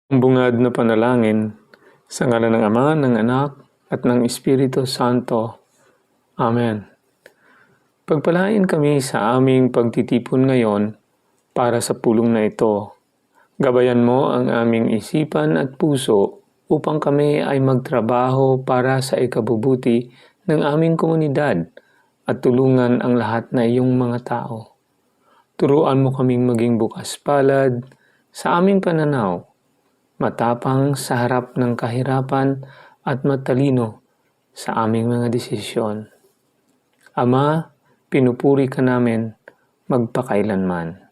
Ang bungad na panalangin, sa ngalan ng Ama, ng Anak, at ng Espiritu Santo. Amen. Pagpalain kami sa aming pagtitipon ngayon para sa pulong na ito. Gabayan mo ang aming isipan at puso upang kami ay magtrabaho para sa ikabubuti ng aming komunidad at tulungan ang lahat na iyong mga tao. Turuan mo kaming maging bukas palad sa aming pananaw, matapang sa harap ng kahirapan at matalino sa aming mga desisyon. Ama, pinupuri ka namin magpakailanman.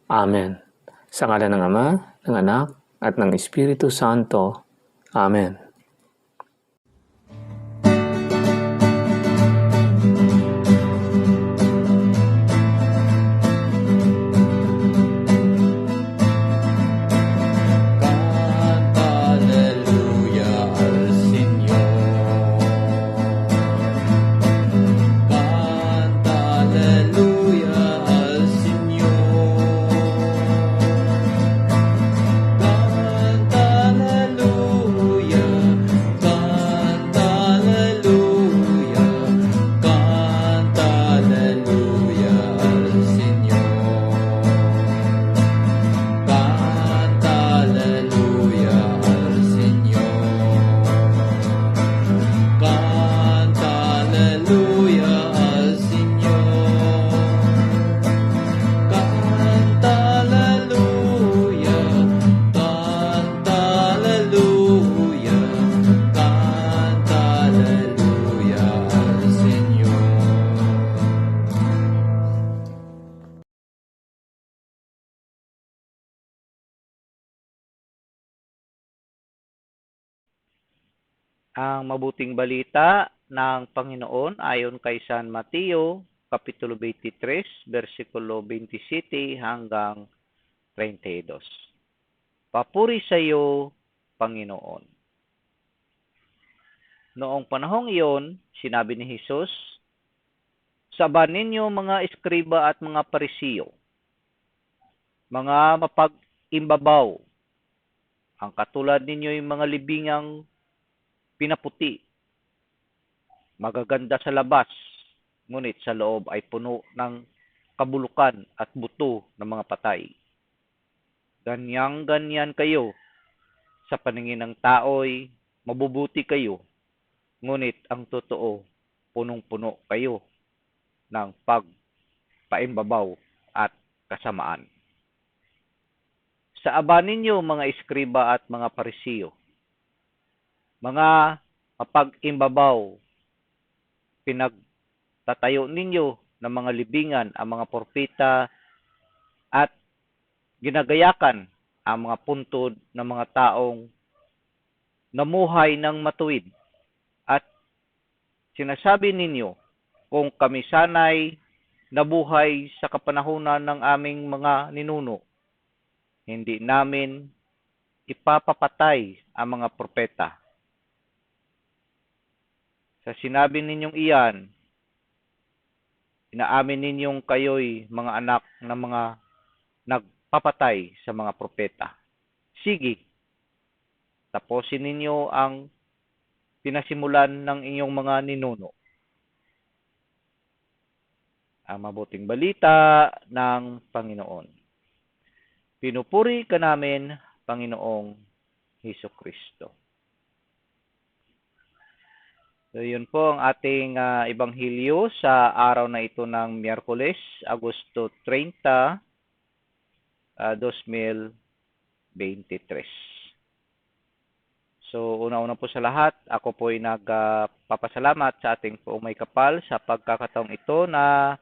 Amen. Sa ngalan ng Ama, ng Anak, at ng Espiritu Santo. Amen. Ang mabuting balita ng Panginoon ayon kay San Mateo, Kapitulo 23, versikulo 27 hanggang 32. Papuri sa iyo, Panginoon. Noong panahong iyon, sinabi ni Jesus, Sabahan ninyo mga eskriba at mga parisiyo, mga mapag-imbabaw, ang katulad ninyo yung mga libingang pinaputi, magaganda sa labas, ngunit sa loob ay puno ng kabulukan at buto ng mga patay. Ganyang-ganyan kayo, sa paningin ng tao'y mabubuti kayo, ngunit ang totoo, punong-puno kayo ng pagpaimbabaw at kasamaan. Sa aba ninyo mga eskriba at mga parisiyo, mga mapag-imbabaw, pinagtatayo ninyo ng mga libingan ang mga propeta at ginagayakan ang mga puntod ng mga taong namuhay ng matuwid at sinasabi ninyo kung kami sana'y nabuhay sa kapanahunan ng aming mga ninuno, hindi namin ipapapatay ang mga propeta. Sa sinabi ninyong iyan, inaamin ninyong kayo'y mga anak ng mga nagpapatay sa mga propeta. Sige, tapusin ninyo ang pinasimulan ng inyong mga ninuno. Ang mabuting balita ng Panginoon. Pinupuri ka namin, Panginoong Hesukristo. So, yun po ang ating ebanghelyo sa araw na ito ng Miyerkules, Agosto 30, 2023. So, una-una po sa lahat, ako po ay nagpapasalamat sa ating poong may kapal sa pagkakataong ito na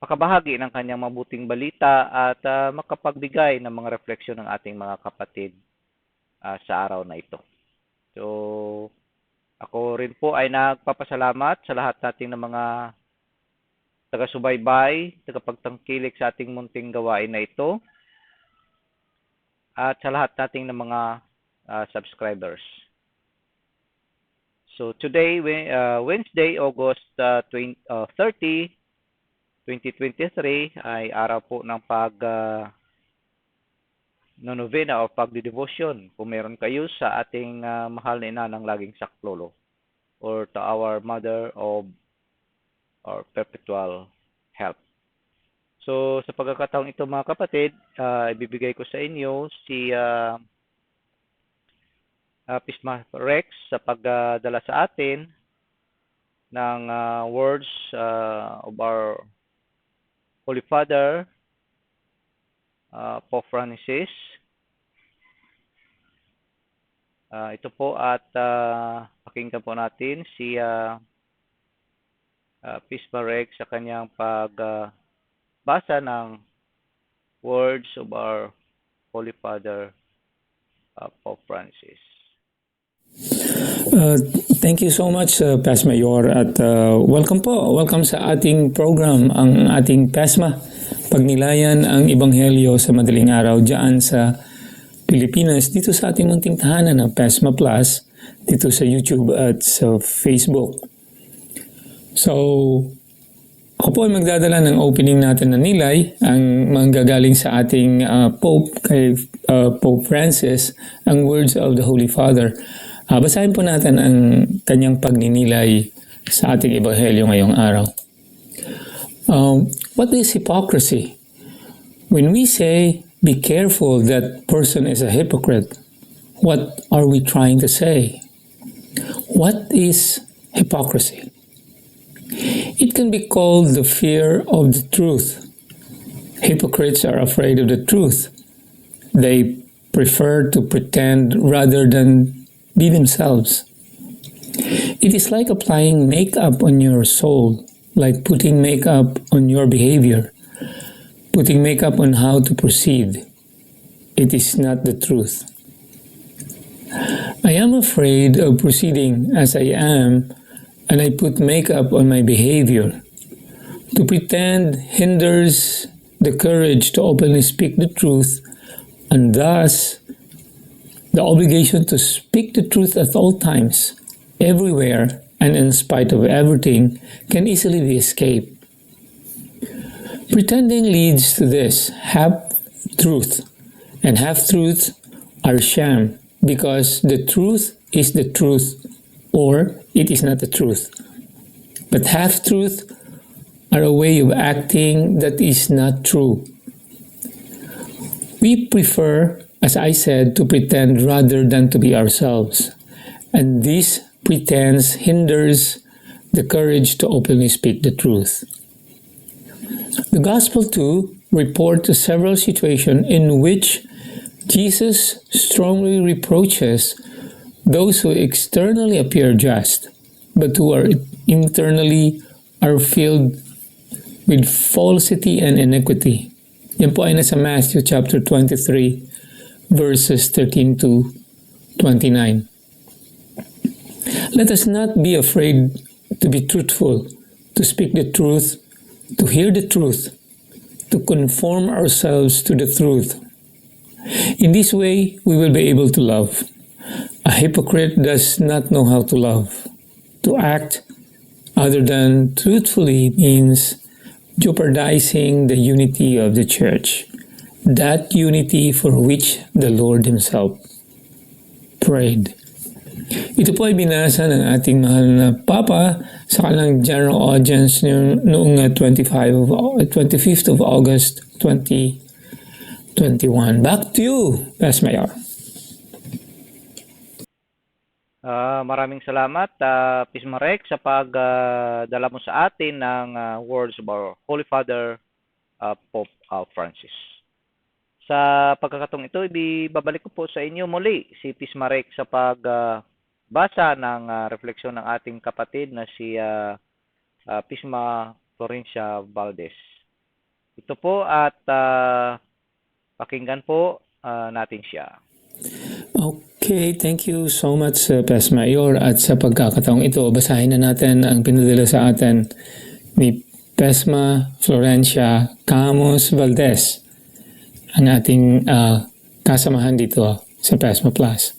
makabahagi ng kanyang mabuting balita at makapagbigay ng mga refleksyon ng ating mga kapatid sa araw na ito. So, ako rin po ay nagpapasalamat sa lahat nating ng mga taga-subaybay, tagapagtangkilik sa ating munting gawain na ito, at sa lahat nating ng mga subscribers. So today, Wednesday, August 30, 2023 ay araw po ng novena o pagdi-devotion kung meron kayo sa ating mahal na ina ng laging saklolo or to our mother of our perpetual help. So sa pagkakataong ito mga kapatid, ibibigay ko sa inyo si Pisma Rex sa pagdala sa atin ng words of our Holy Father, Pope Francis. Ito po at pakinggan po natin si Pisma Rex sa kanyang pagbasa ng words of our Holy Father, Pope Francis. Thank you so much, Pastor Mayor, at welcome po. Welcome sa ating program, ang ating PESMA, pagnilayan ang Ebanghelyo sa madaling araw dyan sa Pilipinas, dito sa ating munting tahanan ng PESMA Plus, dito sa YouTube at sa Facebook. So, ako po ay magdadala ng opening natin na nilay, ang manggagaling sa ating Pope, kay Pope Francis, ang words of the Holy Father. Basahin po natin ang kanyang pagninilay sa ating Ebanghelyo ngayong araw. What is hypocrisy? When we say, be careful, that person is a hypocrite, what are we trying to say? What is hypocrisy? It can be called the fear of the truth. Hypocrites are afraid of the truth. They prefer to pretend rather than be themselves. It is like applying makeup on your soul, like putting makeup on your behavior, putting makeup on how to proceed. It is not the truth. I am afraid of proceeding as I am, and I put makeup on my behavior. To pretend hinders the courage to openly speak the truth, and thus the obligation to speak the truth at all times, everywhere, and in spite of everything can easily be escaped. Pretending leads to this half-truth, and half-truths are sham, because the truth is the truth, or it is not the truth. But half-truths are a way of acting that is not true. We prefer, as I said, to pretend rather than to be ourselves. And this pretense hinders the courage to openly speak the truth. The Gospel too reports several situations in which Jesus strongly reproaches those who externally appear just, but who are internally are filled with falsity and iniquity. Yan po ay nasa Matthew chapter 23, verses 13 to 29. Let us not be afraid to be truthful, to speak the truth, to hear the truth, to conform ourselves to the truth. In this way, we will be able to love. A hypocrite does not know how to love. To act other than truthfully means jeopardizing the unity of the church, that unity for which the Lord Himself prayed. Ito po ay binasa ng ating mahal na Papa sa kanilang general audience noong 25th of August 2021. Back to you, Pastor Mayor. Maraming salamat, Pisma Rex, sa pagdala mo sa atin ng words of our Holy Father, Pope Francis. Sa pagkakataong ito, ibabalik ko po sa inyo muli si Pisma Rex sa pagbasa ng refleksyon ng ating kapatid na si Pisma Florencia Valdez. Ito po at pakinggan po natin siya. Okay, thank you so much, Pastor Mayor. At sa pagkakataong ito, basahin na natin ang pinadala sa atin ni Pisma Florencia Camus Valdez, ang ating kasamahan dito sa PESMA Plus.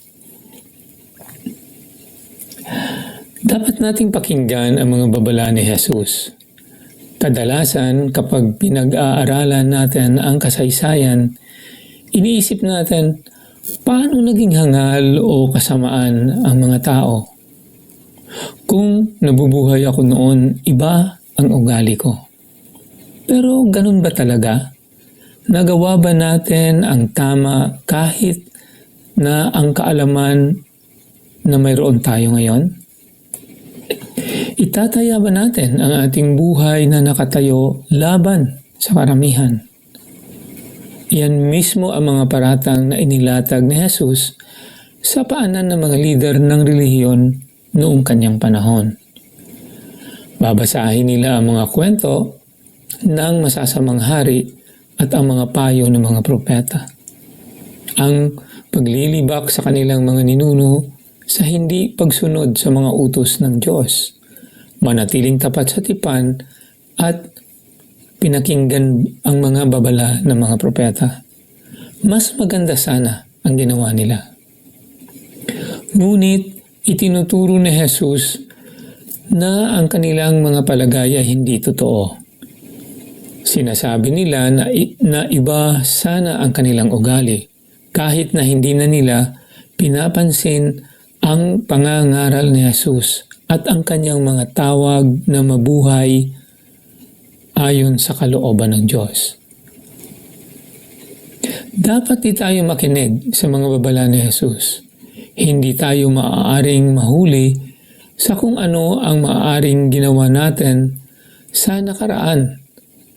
Dapat nating pakinggan ang mga babala ni Jesus. Kadalasan, kapag pinag-aaralan natin ang kasaysayan, iniisip natin, paano naging hangal o kasamaan ang mga tao? Kung nabubuhay ako noon, iba ang ugali ko. Pero ganun ba talaga? Nagawa ba natin ang tama kahit na ang kaalaman na mayroon tayo ngayon? Itataya ba natin ang ating buhay na nakatayo laban sa karamihan? Yan mismo ang mga paratang na inilatag ni Jesus sa paanan ng mga lider ng relihiyon noong kanyang panahon. Babasahin nila ang mga kwento ng masasamang hari at ang mga payo ng mga propeta. Ang paglilibak sa kanilang mga ninuno sa hindi pagsunod sa mga utos ng Diyos, manatiling tapat sa tipan at pinakinggan ang mga babala ng mga propeta. Mas maganda sana ang ginawa nila. Ngunit itinuturo ni Jesus na ang kanilang mga palagay ay hindi totoo. Sinasabi nila na iba sana ang kanilang ugali, kahit na hindi na nila pinapansin ang pangangaral ni Jesus at ang kanyang mga tawag na mabuhay ayon sa kalooban ng Diyos. Dapat di tayo makinig sa mga babala ni Jesus. Hindi tayo maaaring mahuli sa kung ano ang maaaring ginawa natin sa nakaraan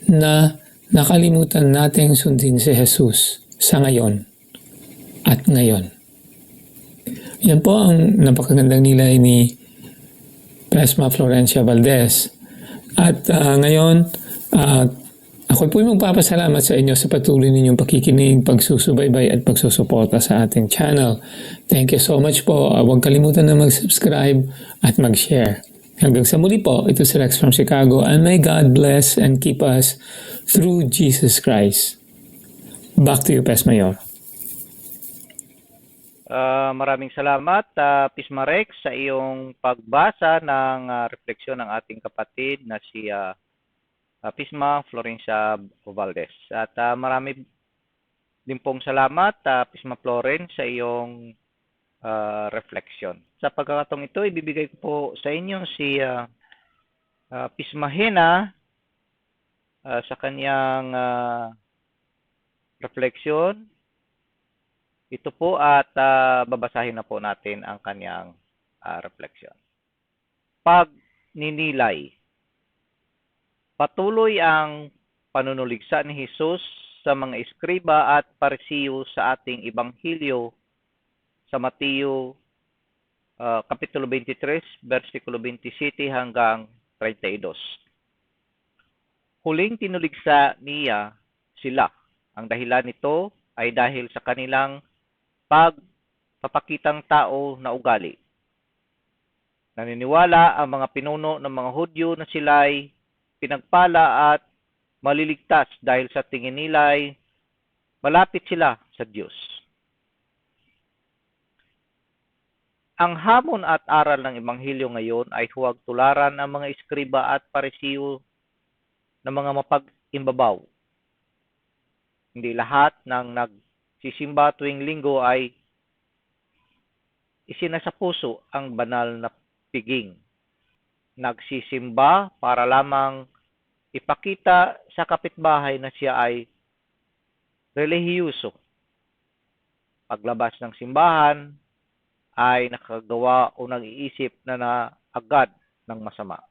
na nakalimutan nating sundin si Jesus sa ngayon at ngayon. Yan po ang napakagandang nilay ni Pesma Florencia Valdez. At ngayon, ako po yung magpapasalamat sa inyo sa patuloy ninyong pakikinig, pagsusubaybay at pagsusuporta sa ating channel. Thank you so much po. Huwag kalimutan na mag-subscribe at mag-share. Hanggang sa muli po, ito si Rex from Chicago, and may God bless and keep us through Jesus Christ. Back to you, Pes Mayor. Maraming salamat, Pisma Rex, sa iyong pagbasa ng refleksyon ng ating kapatid na si Pisma Florencia Valdez. At marami din pong salamat, Pisma Floren, sa iyong refleksyon. Sa pagkakataong ito, ibibigay ko po sa inyo si Pisma Hena sa kanyang refleksyon. Ito po at babasahin na po natin ang kanyang refleksyon. Pagninilay. Patuloy ang panunuligsa ni Jesus sa mga eskriba at parisiyo sa ating Ebanghelyo sa Mateo Kapitulo 23, versikulo 27 hanggang 32. Huling tinuligsa niya sila. Ang dahilan nito ay dahil sa kanilang pagpapakitang tao na ugali. Naniniwala ang mga pinuno ng mga Hudyo na sila'y pinagpala at maliligtas dahil sa tingin nila'y malapit sila sa Diyos. Ang hamon at aral ng Ebanghelyo ngayon ay huwag tularan ang mga eskriba at parisiyo na mga mapag-imbabaw. Hindi lahat ng nagsisimba tuwing linggo ay isinasapuso ang banal na piging. Nagsisimba para lamang ipakita sa kapitbahay na siya ay relihiyoso. Paglabas ng simbahan ay nakagawa o nag-iisip na agad ng masama.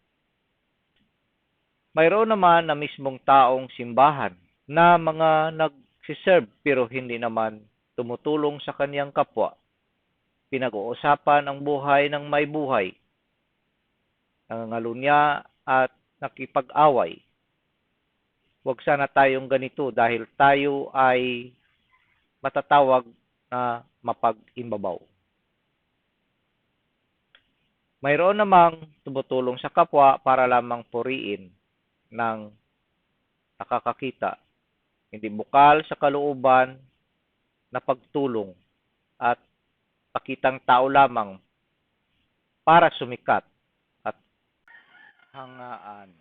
Mayroon naman na mismong taong simbahan na mga nagsiserve pero hindi naman tumutulong sa kaniyang kapwa. Pinag-uusapan ang buhay ng may buhay, nangangalunya at nakipag-away. Huwag sana tayong ganito dahil tayo ay matatawag na mapag-imbabaw. Mayroon namang tumutulong sa kapwa para lamang puriin ng nakakakita, hindi bukal sa kalooban na pagtulong at pakitang tao lamang para sumikat at hangaan.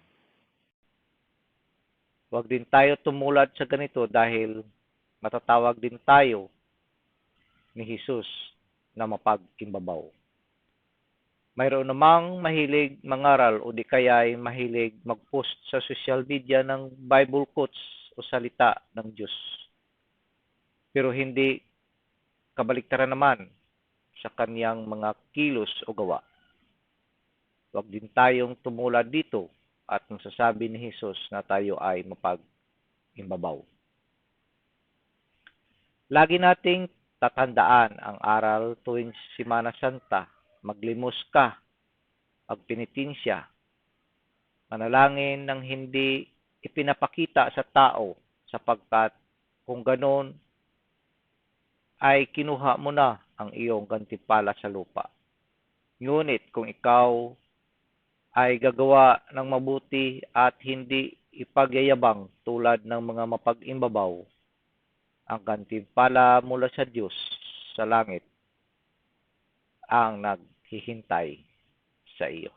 Huwag din tayo tumulad sa ganito dahil matatawag din tayo ni Jesus na mapag-imbabaw. Mayroon namang mahilig mangaral o di kaya ay mahilig mag-post sa social media ng Bible quotes o salita ng Diyos. Pero hindi kabaliktaran naman sa kaniyang mga kilos o gawa. Huwag din tayong tumulad dito at masasabi ni Jesus na tayo ay mapag-imbabaw. Lagi nating tatandaan ang aral tuwing Semana Santa. Maglimos ka, magpenitensya, manalangin ng hindi ipinapakita sa tao sapagkat kung ganon ay kinuha mo na ang iyong gantimpala sa lupa. Ngunit kung ikaw ay gagawa ng mabuti at hindi ipagyayabang tulad ng mga mapag-imbabaw, ang gantimpala mula sa Diyos sa langit ang naghihintay sa iyo.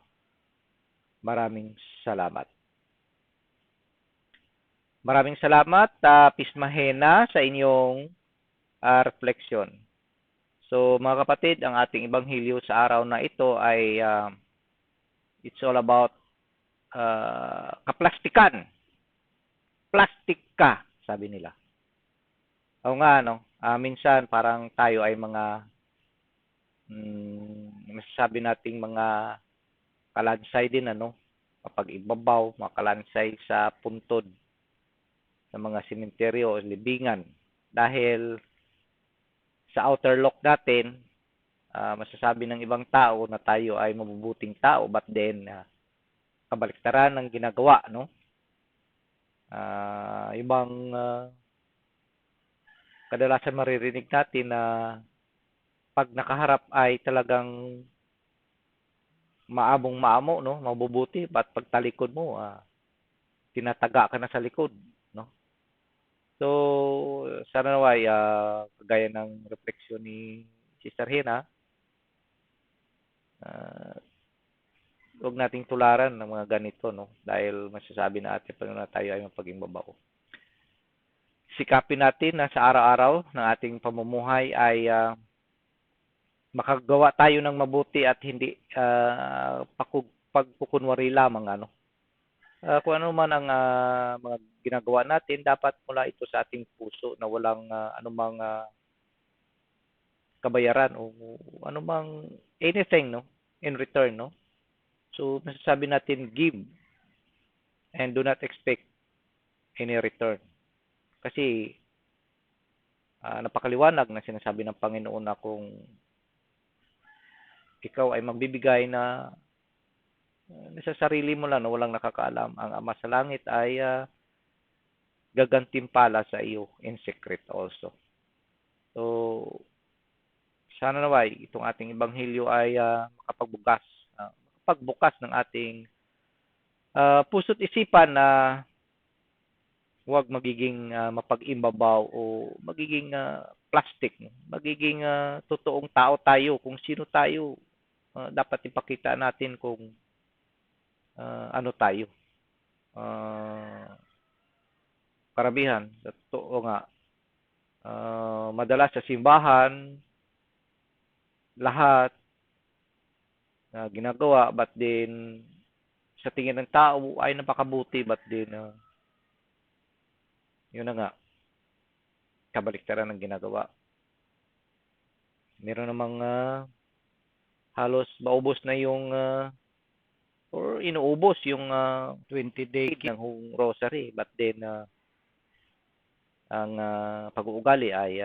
Maraming salamat. Maraming salamat, Pismahena, sa inyong refleksyon. So, mga kapatid, ang ating ebanghelyo sa araw na ito ay it's all about kaplastikan. Plastic ka, sabi nila. O nga, no? Minsan parang tayo ay mga masasabi nating mga kalansay din, ano? Kapag ibabaw, mga kalansay sa puntod sa mga sementeryo o libingan. Dahil sa outer look natin, masasabi ng ibang tao na tayo ay mabubuting tao, but then kabaliktaran ng ginagawa, no? Ibang kadalasan maririnig natin na pag nakaharap ay talagang maamong-maamo, no? Mabubuti, but pag talikod mo, tinataga ka na sa likod, no? So, sana naway, kagaya ng refleksyon ni Sister Hina, huwag nating tularan ng mga ganito, no? Dahil masasabi na ating Panginoon na tayo ay mapag-imbabaw. Sikapin natin na sa araw-araw ng ating pamumuhay ay makagawa tayo ng mabuti at hindi pagpukunwari lamang, ano. Kung ano man ang mga ginagawa natin, dapat mula ito sa ating puso na walang anumang kabayaran o anumang anything, no, in return, no. So, masasabi natin, give and do not expect any return. Kasi napakaliwanag na sinasabi ng Panginoon na kung ikaw ay magbibigay na sa sarili mo lang, no, walang nakakaalam, ang Ama sa langit ay gagantimpala sa iyo in secret also. So, sana naway itong ating ebanghelyo ay makapagbukas ng ating puso't isipan na huwag magiging mapag-imbabaw o magiging plastic, no? Magiging totoong tao tayo, kung sino tayo. Dapat ipakita natin kung ano tayo. Karamihan, sa totoo nga, madalas sa simbahan, lahat na ginagawa, but then sa tingin ng tao ay napakabuti, but then yun na nga, kabaliktaran ng ginagawa. Meron namang halos maubos na yung or inuubos yung 20 days ng rosary, but then ang pag-uugali ay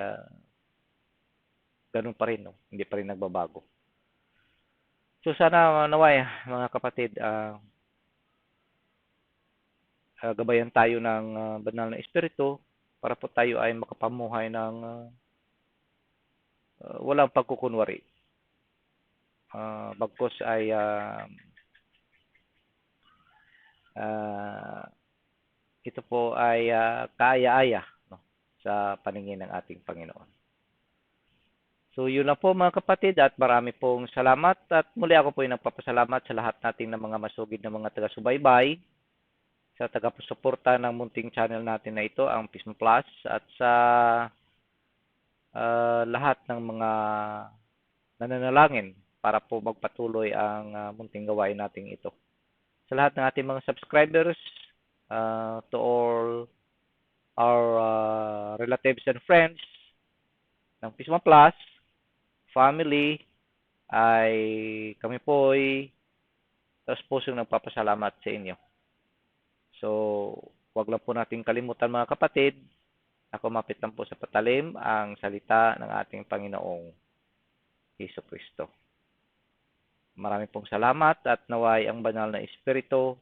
ganun pa rin, no? Hindi pa rin nagbabago. So sana naway, mga kapatid, gabayan tayo ng banal na espiritu para po tayo ay makapamuhay ng walang pagkukunwari. Bagkus ay ito po ay kaaya-aya, no, sa paningin ng ating Panginoon. So yun lang po, mga kapatid, at marami pong salamat, at muli ako po ay nagpapasalamat sa lahat nating ng mga masugid na mga taga-subaybay sa taga-suporta ng munting channel natin na ito, ang Pismo Plus, at sa lahat ng mga nananalangin para po magpatuloy ang munting gawain natin ito. Sa lahat ng ating mga subscribers, to all our relatives and friends ng Pismo Plus family, ay kami po ay taos pusong nagpapasalamat sa inyo. So, wag lang po natin kalimutan mga kapatid, ako mapit lang po sa patalim ang salita ng ating Panginoong Jesucristo. Maraming pong salamat at naway ang banal na Espiritu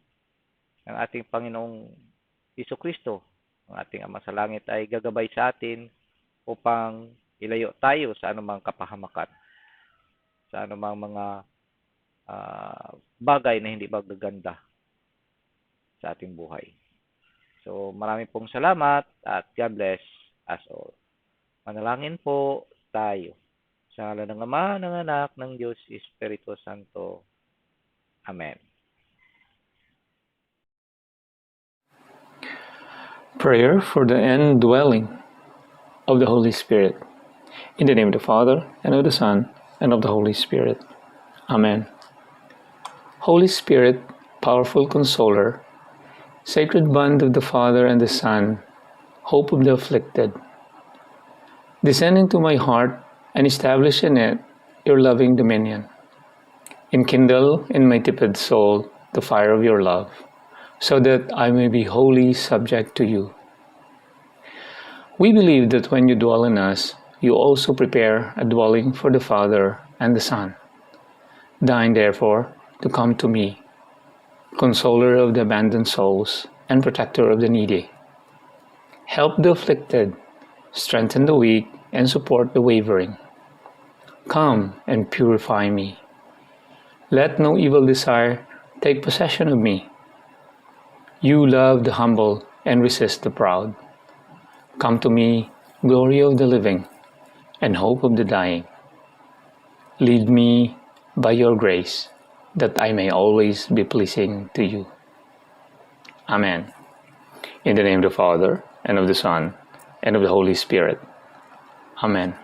ng ating Panginoong Jesucristo, ang ating Ama sa Langit, ay gagabay sa atin upang ilayo tayo sa anumang kapahamakan, sa anumang mga bagay na hindi magaganda sa ating buhay. So, maraming pong salamat at God bless us all. Manalangin po tayo. Sa ngalan ng Ama, ng Anak, ng Diyos, Espiritu Santo. Amen. Prayer for the indwelling of the Holy Spirit. In the name of the Father, and of the Son, and of the Holy Spirit. Amen. Holy Spirit, powerful consoler, sacred bond of the Father and the Son, hope of the afflicted, descend into my heart and establish in it your loving dominion. Enkindle in my tepid soul the fire of your love, so that I may be wholly subject to you. We believe that when you dwell in us, you also prepare a dwelling for the Father and the Son. Deign, therefore, to come to me, consoler of the abandoned souls and protector of the needy. Help the afflicted, strengthen the weak, and support the wavering. Come and purify me. Let no evil desire take possession of me. You love the humble and resist the proud. Come to me, glory of the living, and hope of the dying. Lead me by your grace, that I may always be pleasing to you. Amen. In the name of the Father, and of the Son, and of the Holy Spirit. Amen.